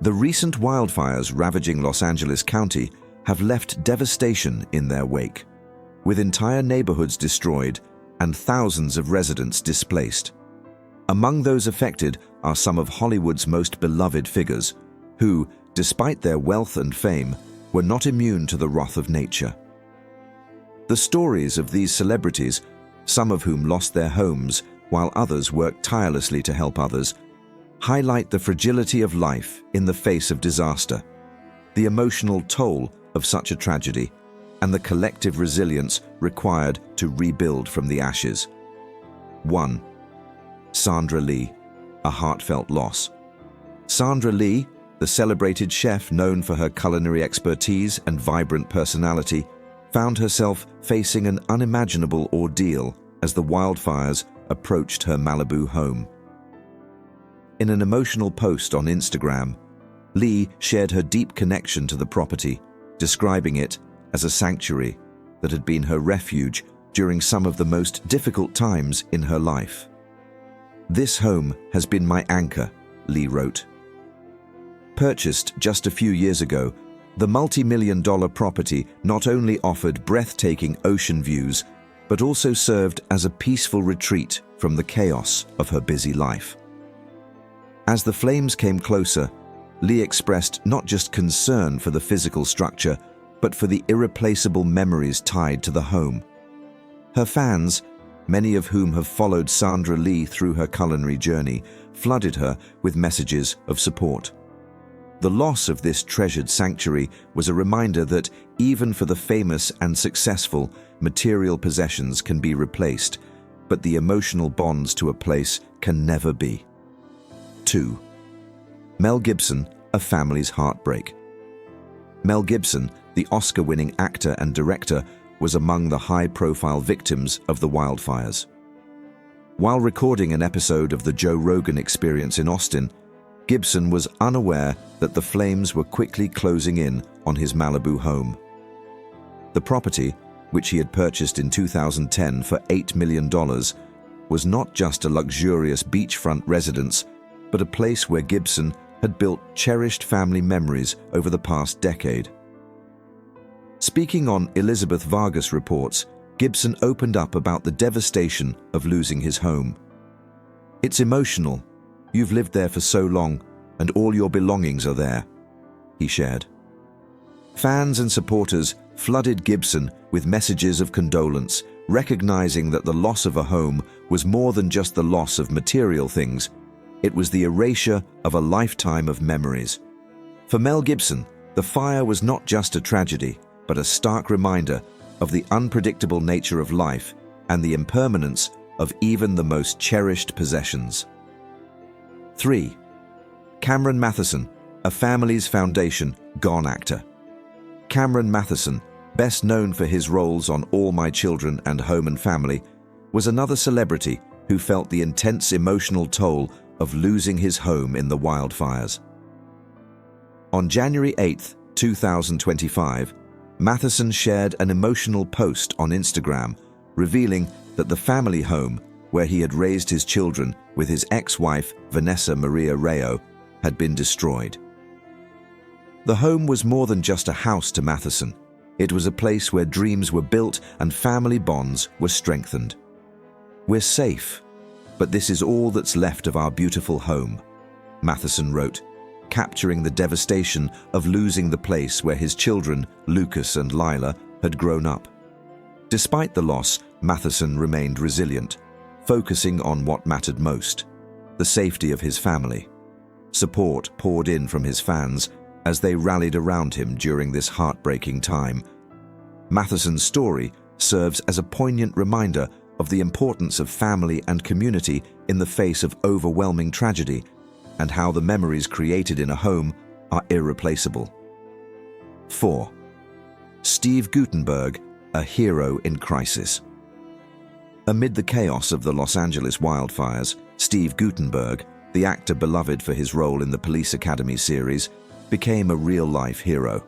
The recent wildfires ravaging Los Angeles County have left devastation in their wake, with entire neighborhoods destroyed and thousands of residents displaced. Among those affected are some of Hollywood's most beloved figures, who, despite their wealth and fame, were not immune to the wrath of nature. The stories of these celebrities, some of whom lost their homes while others worked tirelessly to help others, highlight the fragility of life in the face of disaster, the emotional toll of such a tragedy, and the collective resilience required to rebuild from the ashes. 1. Sandra Lee, a heartfelt loss. Sandra Lee, the celebrated chef known for her culinary expertise and vibrant personality, found herself facing an unimaginable ordeal as the wildfires approached her Malibu home. In an emotional post on Instagram, Lee shared her deep connection to the property, describing it as a sanctuary that had been her refuge during some of the most difficult times in her life. "This home has been my anchor," Lee wrote. Purchased just a few years ago, the multi-million-dollar property not only offered breathtaking ocean views, but also served as a peaceful retreat from the chaos of her busy life. As the flames came closer, Lee expressed not just concern for the physical structure, but for the irreplaceable memories tied to the home. Her fans, many of whom have followed Sandra Lee through her culinary journey, flooded her with messages of support. The loss of this treasured sanctuary was a reminder that even for the famous and successful, material possessions can be replaced, but the emotional bonds to a place can never be. 2. Mel Gibson, a family's heartbreak. Mel Gibson, the Oscar-winning actor and director, was among the high-profile victims of the wildfires. While recording an episode of the Joe Rogan Experience in Austin, Gibson was unaware that the flames were quickly closing in on his Malibu home. The property, which he had purchased in 2010 for $8 million, was not just a luxurious beachfront residence, but a place where Gibson had built cherished family memories over the past decade. Speaking on Elizabeth Vargas Reports, Gibson opened up about the devastation of losing his home. "It's emotional. You've lived there for so long, and all your belongings are there," he shared. Fans and supporters flooded Gibson with messages of condolence, recognizing that the loss of a home was more than just the loss of material things. It was the erasure of a lifetime of memories. For Mel Gibson, the fire was not just a tragedy, but a stark reminder of the unpredictable nature of life and the impermanence of even the most cherished possessions. 3. Cameron Matheson, a family's foundation gone actor. Cameron Matheson, best known for his roles on All My Children and Home and Family, was another celebrity who felt the intense emotional toll of losing his home in the wildfires. On January 8, 2025, Matheson shared an emotional post on Instagram, revealing that the family home, where he had raised his children with his ex-wife Vanessa Maria Rayo, had been destroyed. The home was more than just a house to Matheson. It was a place where dreams were built and family bonds were strengthened. "We're safe, but this is all that's left of our beautiful home," Matheson wrote, capturing the devastation of losing the place where his children, Lucas and Lila, had grown up. Despite the loss, Matheson remained resilient, focusing on what mattered most: the safety of his family. Support poured in from his fans as they rallied around him during this heartbreaking time. Matheson's story serves as a poignant reminder of the importance of family and community in the face of overwhelming tragedy, and how the memories created in a home are irreplaceable. 4. Steve Guttenberg, a hero in crisis. Amid the chaos of the Los Angeles wildfires, Steve Guttenberg, the actor beloved for his role in the Police Academy series, became a real-life hero.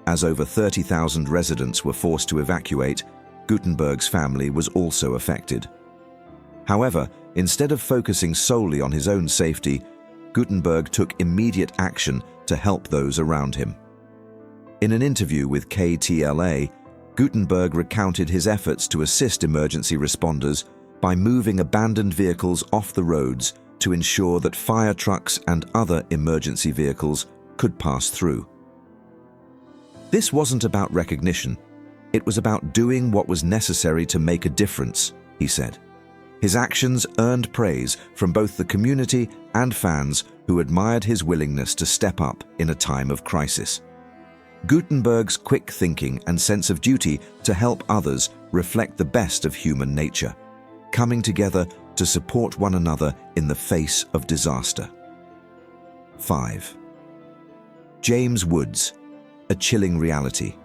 As over 30,000 residents were forced to evacuate, Guttenberg's family was also affected. However, instead of focusing solely on his own safety, Gutenberg took immediate action to help those around him. In an interview with KTLA, Gutenberg recounted his efforts to assist emergency responders by moving abandoned vehicles off the roads to ensure that fire trucks and other emergency vehicles could pass through. This wasn't about recognition. It was about doing what was necessary to make a difference, he said. His actions earned praise from both the community and fans who admired his willingness to step up in a time of crisis. Gutenberg's quick thinking and sense of duty to help others reflect the best of human nature, coming together to support one another in the face of disaster. 5. James Woods, A Chilling Reality.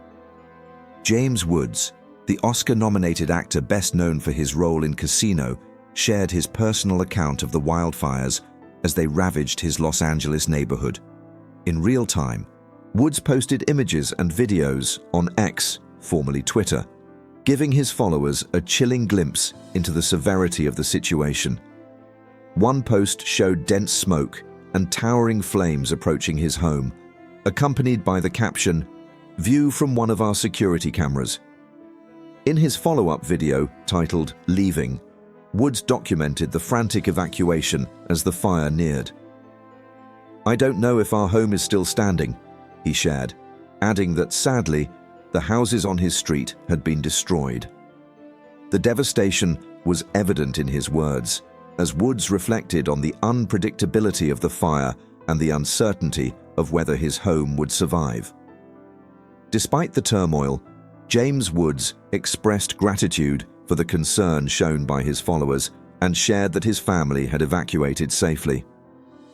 James Woods, the Oscar-nominated actor best known for his role in Casino, shared his personal account of the wildfires as they ravaged his Los Angeles neighborhood. In real time, Woods posted images and videos on X, formerly Twitter, giving his followers a chilling glimpse into the severity of the situation. One post showed dense smoke and towering flames approaching his home, accompanied by the caption, "View from one of our security cameras." In his follow-up video, titled "Leaving," Woods documented the frantic evacuation as the fire neared. "I don't know if our home is still standing," he shared, adding that sadly, the houses on his street had been destroyed. The devastation was evident in his words, as Woods reflected on the unpredictability of the fire and the uncertainty of whether his home would survive. Despite the turmoil, James Woods expressed gratitude for the concern shown by his followers and shared that his family had evacuated safely.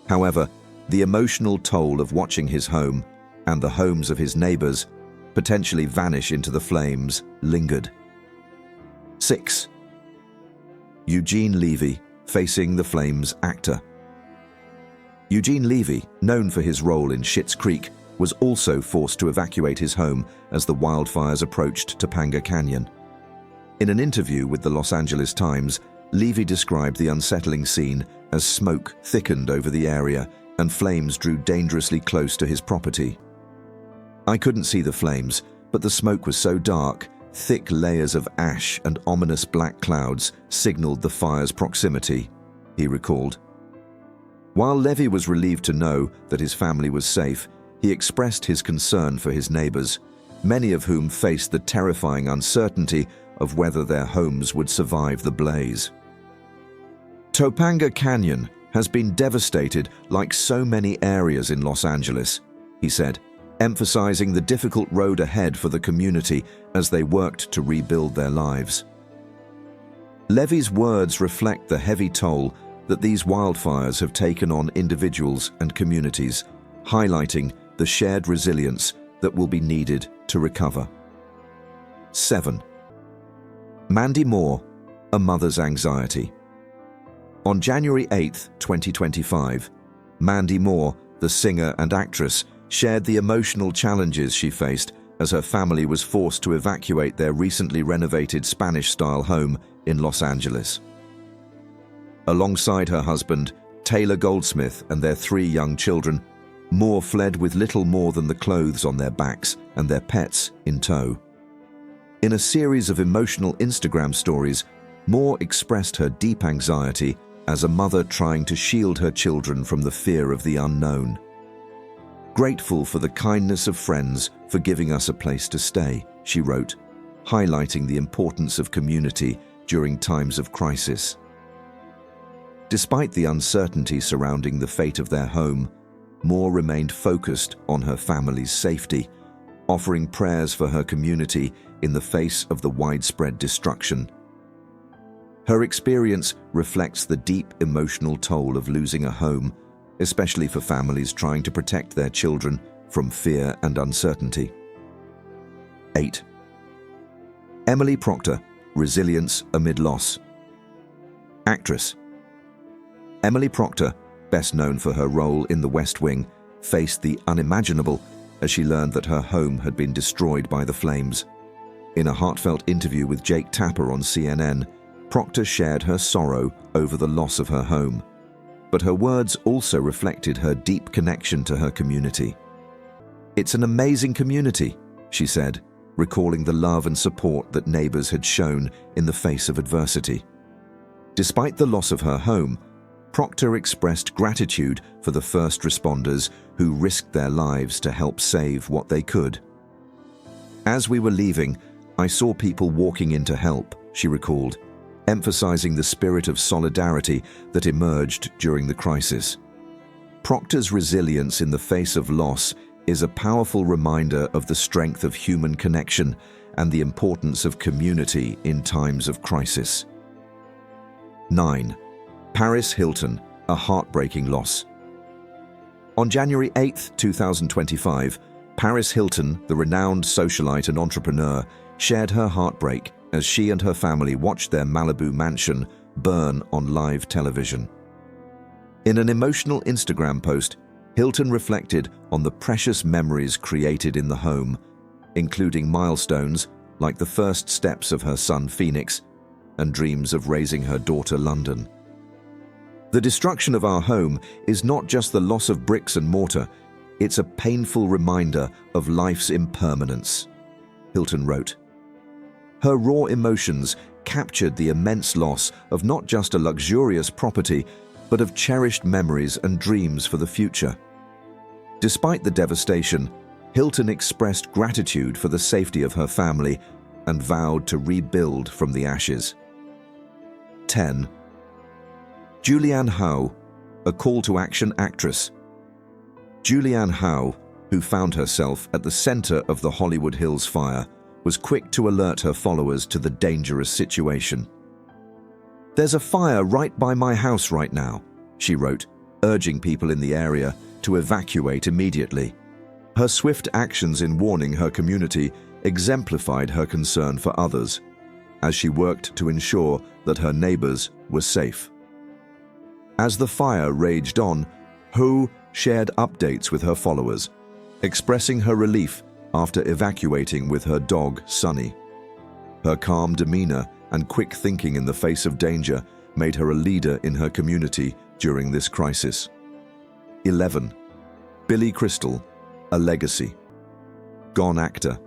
However, the emotional toll of watching his home and the homes of his neighbors potentially vanish into the flames lingered. 6. Eugene Levy, facing the flames actor. Eugene Levy, known for his role in Schitt's Creek, was also forced to evacuate his home as the wildfires approached Topanga Canyon. In an interview with the Los Angeles Times, Levy described the unsettling scene as smoke thickened over the area and flames drew dangerously close to his property. "I couldn't see the flames, but the smoke was so dark, thick layers of ash and ominous black clouds signaled the fire's proximity," he recalled. While Levy was relieved to know that his family was safe, he expressed his concern for his neighbors, many of whom faced the terrifying uncertainty of whether their homes would survive the blaze. "Topanga Canyon has been devastated like so many areas in Los Angeles," he said, emphasizing the difficult road ahead for the community as they worked to rebuild their lives. Levy's words reflect the heavy toll that these wildfires have taken on individuals and communities, highlighting the shared resilience that will be needed to recover. 7. Mandy Moore, A Mother's Anxiety. On January 8, 2025, Mandy Moore, the singer and actress, shared the emotional challenges she faced as her family was forced to evacuate their recently renovated Spanish-style home in Los Angeles. Alongside her husband, Taylor Goldsmith, and their 3 young children, Moore fled with little more than the clothes on their backs and their pets in tow. In a series of emotional Instagram stories, Moore expressed her deep anxiety as a mother trying to shield her children from the fear of the unknown. "Grateful for the kindness of friends for giving us a place to stay," she wrote, highlighting the importance of community during times of crisis. Despite the uncertainty surrounding the fate of their home, Moore remained focused on her family's safety, offering prayers for her community in the face of the widespread destruction. Her experience reflects the deep emotional toll of losing a home, especially for families trying to protect their children from fear and uncertainty. 8. Emily Proctor, Resilience Amid Loss. Actress. Emily Proctor, best known for her role in The West Wing, faced the unimaginable as she learned that her home had been destroyed by the flames. In a heartfelt interview with Jake Tapper on CNN, Proctor shared her sorrow over the loss of her home. but her words also reflected her deep connection to her community. "It's an amazing community," she said, recalling the love and support that neighbors had shown in the face of adversity. Despite the loss of her home, Proctor expressed gratitude for the first responders who risked their lives to help save what they could. "As we were leaving, I saw people walking in to help," she recalled, emphasizing the spirit of solidarity that emerged during the crisis. Proctor's resilience in the face of loss is a powerful reminder of the strength of human connection and the importance of community in times of crisis. 9. Paris Hilton, a heartbreaking loss. On January 8, 2025, Paris Hilton, the renowned socialite and entrepreneur, shared her heartbreak as she and her family watched their Malibu mansion burn on live television. In an emotional Instagram post, Hilton reflected on the precious memories created in the home, including milestones like the first steps of her son Phoenix and dreams of raising her daughter London. "The destruction of our home is not just the loss of bricks and mortar, it's a painful reminder of life's impermanence," Hilton wrote. Her raw emotions captured the immense loss of not just a luxurious property, but of cherished memories and dreams for the future. Despite the devastation, Hilton expressed gratitude for the safety of her family and vowed to rebuild from the ashes. 10. Julianne Howe, a call-to-action actress. Julianne Howe, who found herself at the center of the Hollywood Hills fire, was quick to alert her followers to the dangerous situation. "There's a fire right by my house right now," she wrote, urging people in the area to evacuate immediately. Her swift actions in warning her community exemplified her concern for others, as she worked to ensure that her neighbors were safe. As the fire raged on, Howe shared updates with her followers, expressing her relief after evacuating with her dog, Sunny. Her calm demeanor and quick thinking in the face of danger made her a leader in her community during this crisis. 11. Billy Crystal, a legacy. Gone actor.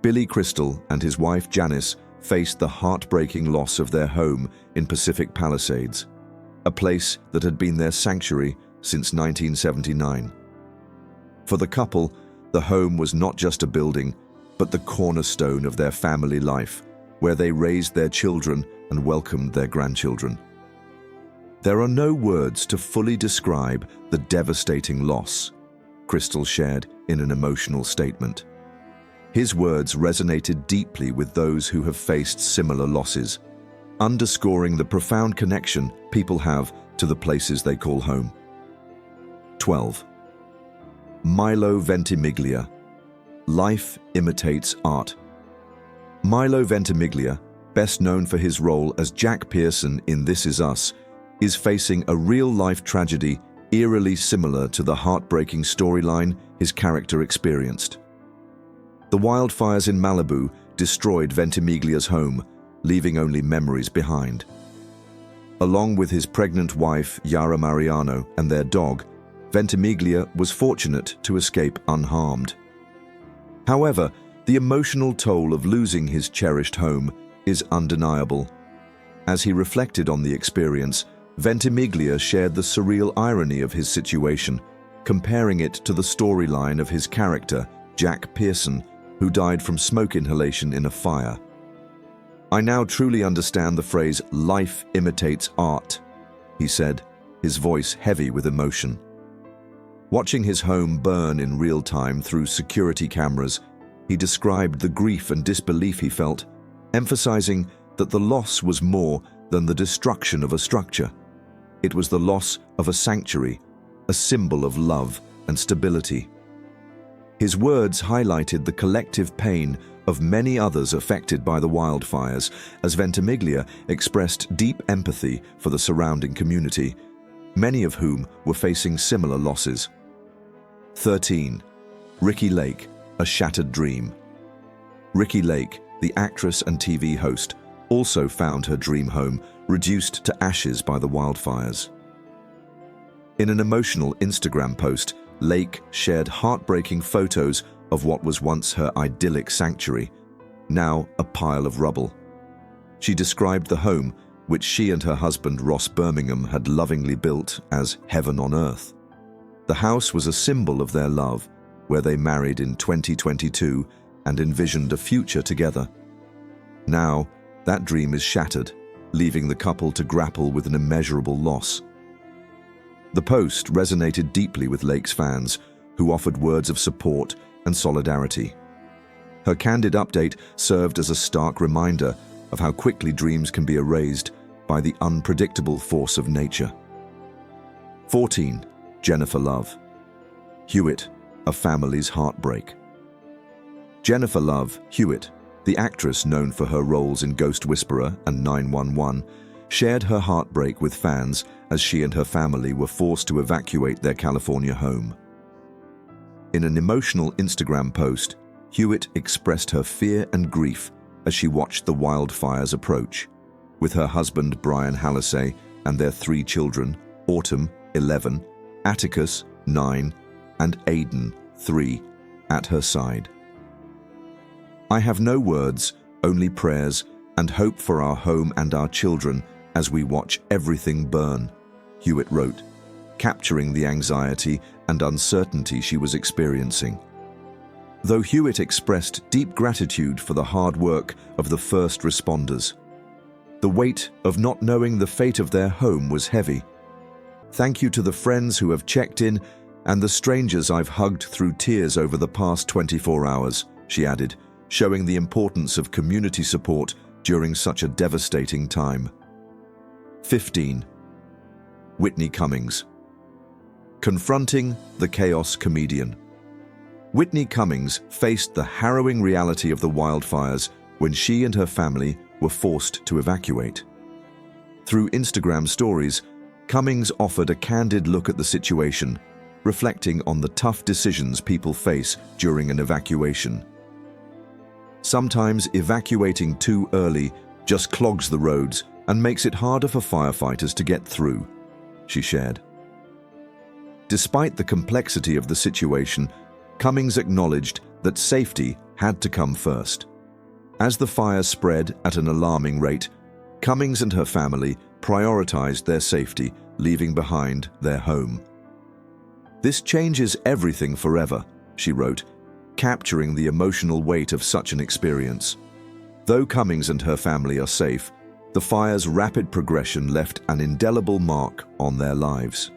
Billy Crystal and his wife Janice faced the heartbreaking loss of their home in Pacific Palisades, a place that had been their sanctuary since 1979. For the couple, the home was not just a building, but the cornerstone of their family life, where they raised their children and welcomed their grandchildren. "There are no words to fully describe the devastating loss," Crystal shared in an emotional statement. His words resonated deeply with those who have faced similar losses, underscoring the profound connection people have to the places they call home. 12. Milo Ventimiglia, Life Imitates Art. Milo Ventimiglia, best known for his role as Jack Pearson in This Is Us, is facing a real-life tragedy eerily similar to the heartbreaking storyline his character experienced. The wildfires in Malibu destroyed Ventimiglia's home, leaving only memories behind. Along with his pregnant wife, Yara Mariano, and their dog, Ventimiglia was fortunate to escape unharmed. However, the emotional toll of losing his cherished home is undeniable. As he reflected on the experience, Ventimiglia shared the surreal irony of his situation, comparing it to the storyline of his character, Jack Pearson, who died from smoke inhalation in a fire. "I now truly understand the phrase, 'life imitates art,'" he said, his voice heavy with emotion. Watching his home burn in real time through security cameras, he described the grief and disbelief he felt, emphasizing that the loss was more than the destruction of a structure. It was the loss of a sanctuary, a symbol of love and stability. His words highlighted the collective pain of many others affected by the wildfires, as Ventimiglia expressed deep empathy for the surrounding community, many of whom were facing similar losses. 13. Ricki Lake, A Shattered Dream. Ricki Lake, the actress and TV host, also found her dream home reduced to ashes by the wildfires. In an emotional Instagram post, Lake shared heartbreaking photos of what was once her idyllic sanctuary, now a pile of rubble. She described the home, which she and her husband Ross Birmingham had lovingly built, as heaven on earth. The house was a symbol of their love, where they married in 2022 and envisioned a future together. Now, that dream is shattered, leaving the couple to grapple with an immeasurable loss. The post resonated deeply with Lake's fans, who offered words of support and solidarity. Her candid update served as a stark reminder of how quickly dreams can be erased by the unpredictable force of nature. 14. Jennifer Love. Hewitt, a family's heartbreak. Jennifer Love Hewitt, the actress known for her roles in Ghost Whisperer and 911, shared her heartbreak with fans as she and her family were forced to evacuate their California home. In an emotional Instagram post, Hewitt expressed her fear and grief as she watched the wildfires approach, with her husband Brian Hallisey and their 3 children, Autumn, 11, Atticus, 9, and Aiden, 3, at her side. "I have no words, only prayers, and hope for our home and our children as we watch everything burn," Hewitt wrote, capturing the anxiety and uncertainty she was experiencing. Though Hewitt expressed deep gratitude for the hard work of the first responders, the weight of not knowing the fate of their home was heavy. "Thank you to the friends who have checked in and the strangers I've hugged through tears over the past 24 hours, she added, showing the importance of community support during such a devastating time. 15. Whitney Cummings. Confronting the chaos comedian. Whitney Cummings faced the harrowing reality of the wildfires when she and her family were forced to evacuate. Through Instagram stories, Cummings offered a candid look at the situation, reflecting on the tough decisions people face during an evacuation. "Sometimes evacuating too early just clogs the roads and makes it harder for firefighters to get through," she shared. Despite the complexity of the situation, Cummings acknowledged that safety had to come first. As the fires spread at an alarming rate, Cummings and her family prioritized their safety, leaving behind their home. "This changes everything forever," she wrote, capturing the emotional weight of such an experience. Though Cummings and her family are safe, the fire's rapid progression left an indelible mark on their lives.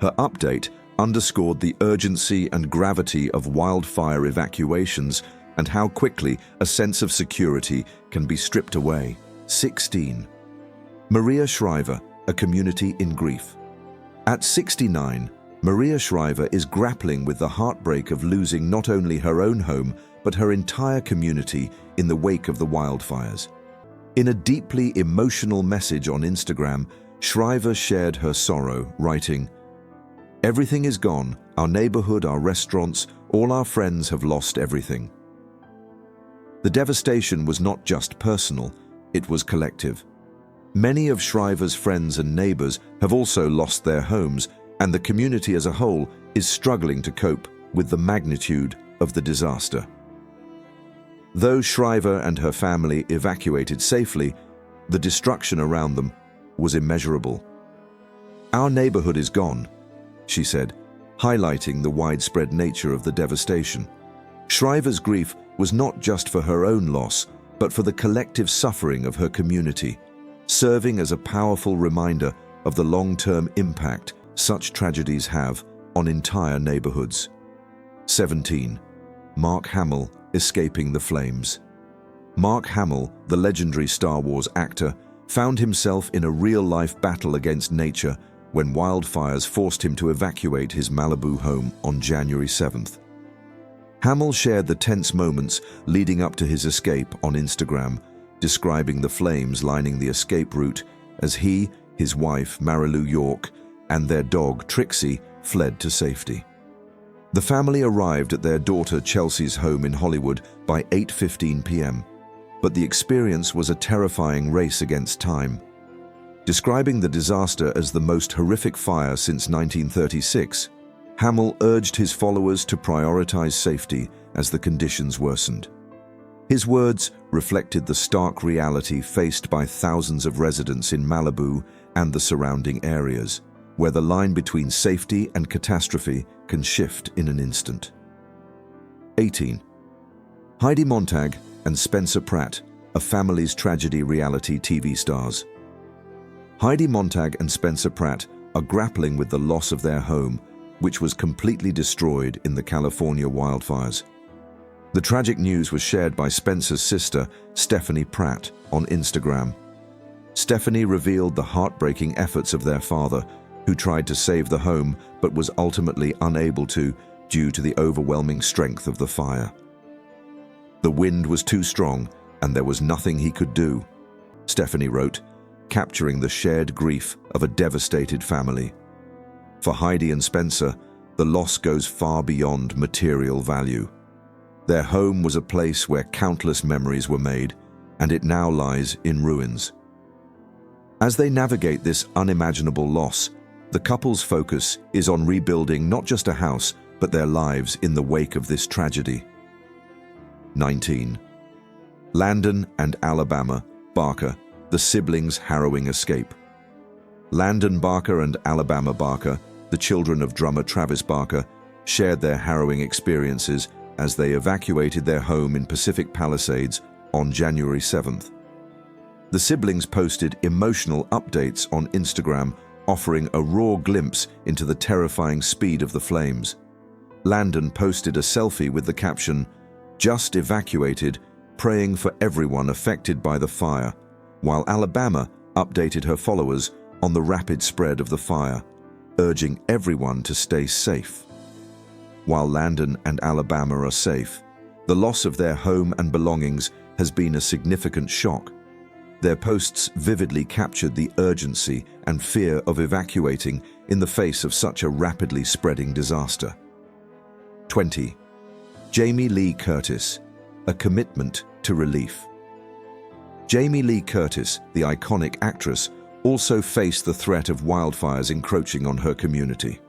Her update underscored the urgency and gravity of wildfire evacuations and how quickly a sense of security can be stripped away. 16. Maria Shriver, a community in grief. At 69, Maria Shriver is grappling with the heartbreak of losing not only her own home, but her entire community in the wake of the wildfires. In a deeply emotional message on Instagram, Shriver shared her sorrow, writing, "Everything is gone, our neighborhood, our restaurants, all our friends have lost everything." The devastation was not just personal, it was collective. Many of Shriver's friends and neighbors have also lost their homes, and the community as a whole is struggling to cope with the magnitude of the disaster. Though Shriver and her family evacuated safely, the destruction around them was immeasurable. "Our neighborhood is gone," she said, highlighting the widespread nature of the devastation. Shriver's grief was not just for her own loss, but for the collective suffering of her community, serving as a powerful reminder of the long-term impact such tragedies have on entire neighborhoods. 17. Mark Hamill escaping the flames. Mark Hamill, the legendary Star Wars actor, found himself in a real-life battle against nature when wildfires forced him to evacuate his Malibu home on January 7th. Hamill shared the tense moments leading up to his escape on Instagram, describing the flames lining the escape route as he, his wife Marilu York, and their dog Trixie fled to safety. The family arrived at their daughter Chelsea's home in Hollywood by 8:15 p.m., but the experience was a terrifying race against time. Describing the disaster as the most horrific fire since 1936, Hamill urged his followers to prioritize safety as the conditions worsened. His words reflected the stark reality faced by thousands of residents in Malibu and the surrounding areas, where the line between safety and catastrophe can shift in an instant. 18. Heidi Montag and Spencer Pratt, a family's tragedy reality TV stars. Heidi Montag and Spencer Pratt are grappling with the loss of their home, which was completely destroyed in the California wildfires. The tragic news was shared by Spencer's sister, Stephanie Pratt, on Instagram. Stephanie revealed the heartbreaking efforts of their father, who tried to save the home but was ultimately unable to due to the overwhelming strength of the fire. The wind was too strong, and there was nothing he could do, Stephanie wrote, capturing the shared grief of a devastated family. For Heidi and Spencer, the loss goes far beyond material value. Their home was a place where countless memories were made, and it now lies in ruins. As they navigate this unimaginable loss, the couple's focus is on rebuilding not just a house, but their lives in the wake of this tragedy. 19. Landon and Alabama Barker, the siblings' harrowing escape. Landon Barker and Alabama Barker, the children of drummer Travis Barker, shared their harrowing experiences as they evacuated their home in Pacific Palisades on January 7th. The siblings posted emotional updates on Instagram, offering a raw glimpse into the terrifying speed of the flames. Landon posted a selfie with the caption, "Just evacuated, praying for everyone affected by the fire," while Alabama updated her followers on the rapid spread of the fire, urging everyone to stay safe. While Landon and Alabama are safe, the loss of their home and belongings has been a significant shock. Their posts vividly captured the urgency and fear of evacuating in the face of such a rapidly spreading disaster. 20. Jamie Lee Curtis, a commitment to relief. Jamie Lee Curtis, the iconic actress, also faced the threat of wildfires encroaching on her community.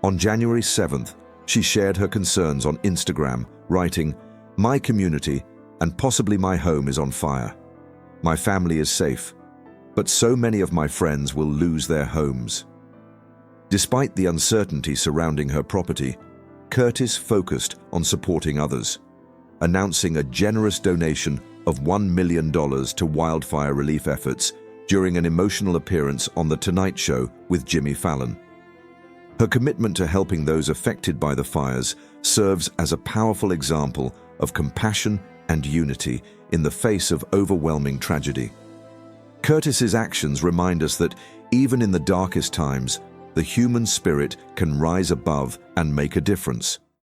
On January 7th, she shared her concerns on Instagram, writing, "My community, and possibly my home, is on fire. My family is safe, but so many of my friends will lose their homes." Despite the uncertainty surrounding her property, Curtis focused on supporting others, announcing a generous donation of $1 million to wildfire relief efforts during an emotional appearance on The Tonight Show with Jimmy Fallon. Her commitment to helping those affected by the fires serves as a powerful example of compassion and unity in the face of overwhelming tragedy. Curtis's actions remind us that even in the darkest times, the human spirit can rise above and make a difference.